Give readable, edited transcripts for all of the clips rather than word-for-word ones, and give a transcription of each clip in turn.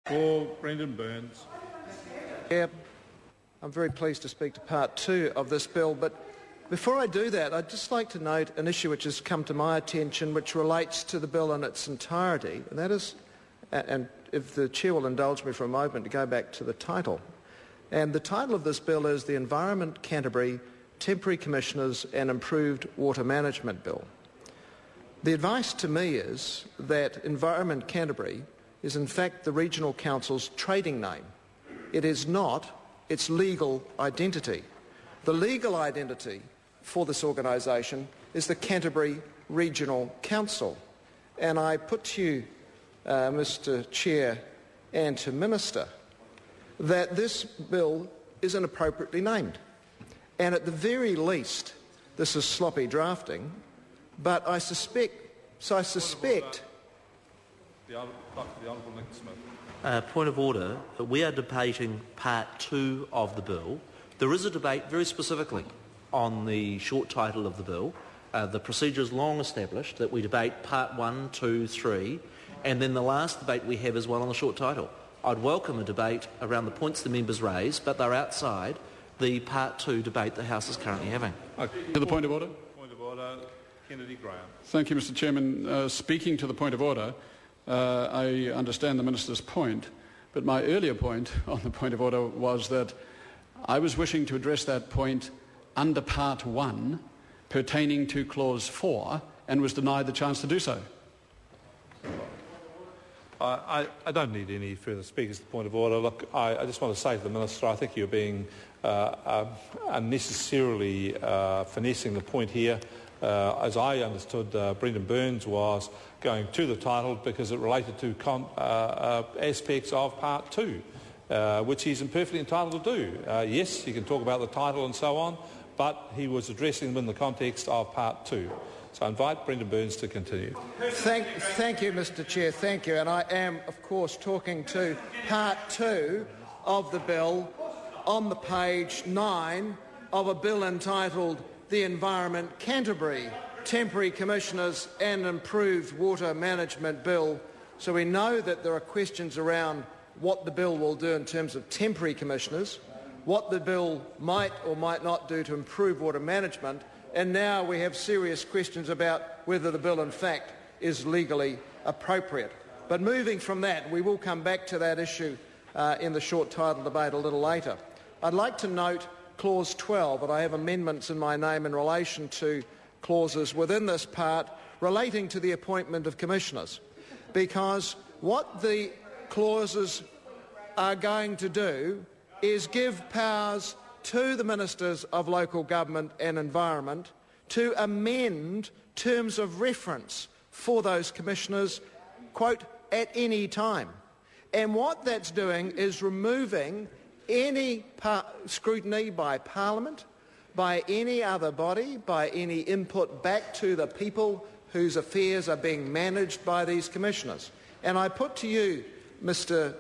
For Brendan Burns. Yeah, I'm very pleased to speak to part 2 of this bill, but before I do that, I'd just like to note an issue which has come to my attention which relates to the bill in its entirety, and that is, and if the Chair will indulge me for a moment to go back to the title. And the title of this bill is the Environment Canterbury Temporary Commissioners and Improved Water Management Bill. The advice to me is that Environment Canterbury is in fact the Regional Council's trading name. It is not its legal identity. The legal identity for this organisation is the Canterbury Regional Council. And I put to you, Mr Chair and to Minister, that this bill is inappropriately named. And at the very least, this is sloppy drafting, but I suspect... The Honourable Nick Smith. Point of order. We are debating part 2 of the bill. There is a debate very specifically on the short title of the bill. The procedure is long established that we debate part 1, 2, 3, and then the last debate we have is one on the short title. I'd welcome a debate around the points the members raise, but they're outside the part 2 debate the House is currently having. To the point of order. Point of order. Kennedy Graham. Thank you, Mr Chairman. Speaking to the point of order, I understand the Minister's point, but my earlier point on the point of order was that I was wishing to address that point under Part 1 pertaining to Clause 4 and was denied the chance to do so. I don't need any further speakers to the point of order. Look, I just want to say to the Minister, I think you're being unnecessarily finessing the point here. As I understood, Brendan Burns was going to the title because it related to aspects of Part 2, which he's perfectly entitled to do. Yes, he can talk about the title and so on, but he was addressing them in the context of Part 2. So I invite Brendan Burns to continue. Thank you, Mr Chair, thank you. And I am, of course, talking to Part 2 of the bill on the page 9 of a bill entitled the Environment Canterbury Temporary Commissioners and Improved Water Management Bill. So we know that there are questions around what the bill will do in terms of temporary commissioners, what the bill might or might not do to improve water management, and now we have serious questions about whether the bill in fact is legally appropriate. But moving from that, we will come back to that issue in the short title debate a little later. I'd like to note Clause 12, that I have amendments in my name in relation to clauses within this part relating to the appointment of commissioners, because what the clauses are going to do is give powers to the Ministers of Local Government and Environment to amend terms of reference for those commissioners, quote, at any time. And what that's doing is removing any scrutiny by Parliament, by any other body, by any input back to the people whose affairs are being managed by these commissioners. And I put to you, Mr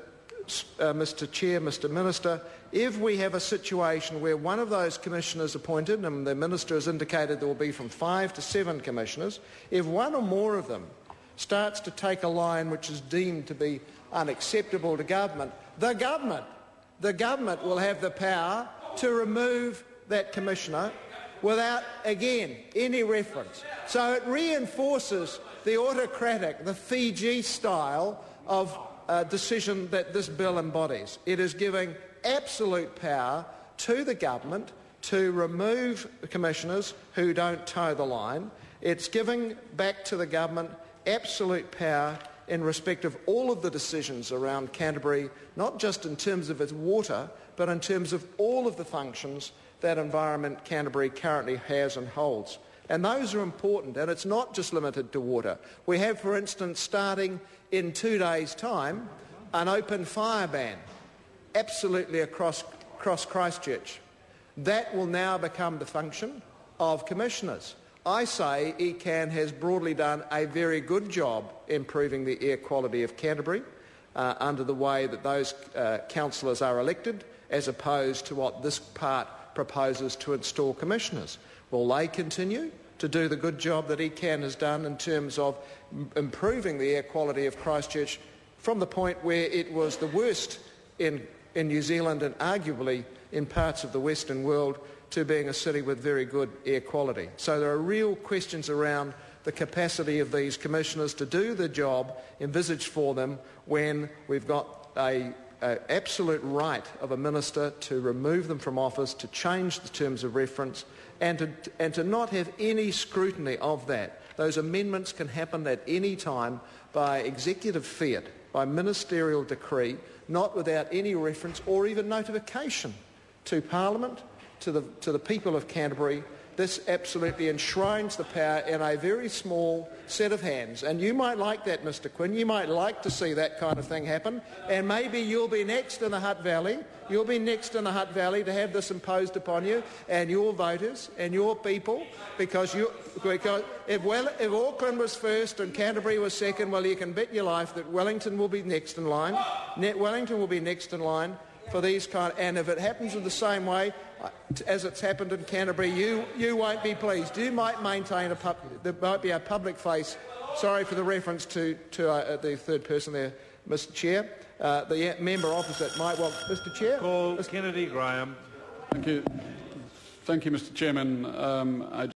Chair, Mr Minister, if we have a situation where one of those commissioners appointed, and the Minister has indicated there will be from 5 to 7 commissioners, if one or more of them starts to take a line which is deemed to be unacceptable to government, the government will have the power to remove that commissioner without, again, any reference. So it reinforces the autocratic, the Fiji style of decision that this bill embodies. It is giving absolute power to the government to remove commissioners who don't toe the line. It's giving back to the government absolute power in respect of all of the decisions around Canterbury, not just in terms of its water, but in terms of all of the functions that Environment Canterbury currently has and holds. And those are important, and it's not just limited to water. We have, for instance, starting in 2 days' time, an open fire ban, absolutely across Christchurch. That will now become the function of commissioners. I say ECAN has broadly done a very good job improving the air quality of Canterbury under the way that those councillors are elected, as opposed to what this part proposes to install commissioners. Will they continue to do the good job that ECAN has done in terms of improving the air quality of Christchurch? from the point where it was the worst in New Zealand and arguably in parts of the Western world to being a city with very good air quality. So there are real questions around the capacity of these commissioners to do the job envisaged for them when we've got an absolute right of a minister to remove them from office, to change the terms of reference, and to not have any scrutiny of that. Those amendments can happen at any time by executive fiat, by ministerial decree, not without any reference or even notification to Parliament, to the people of Canterbury. This absolutely enshrines the power in a very small set of hands. And you might like that, Mr Quinn. You might like to see that kind of thing happen. And maybe you'll be next in the Hutt Valley. You'll be next in the Hutt Valley to have this imposed upon you and your voters and your people. Because if Auckland was first and Canterbury was second, well, you can bet your life that Wellington will be next in line. Wellington will be next in line for these and if it happens in the same way as it's happened in Canterbury, you won't be pleased. You might maintain there might be a public face. Sorry for the reference to the third person there, Mr Chair. The member opposite might want, Mr Chair. Call Kennedy Graham. Thank you, Mr Chairman.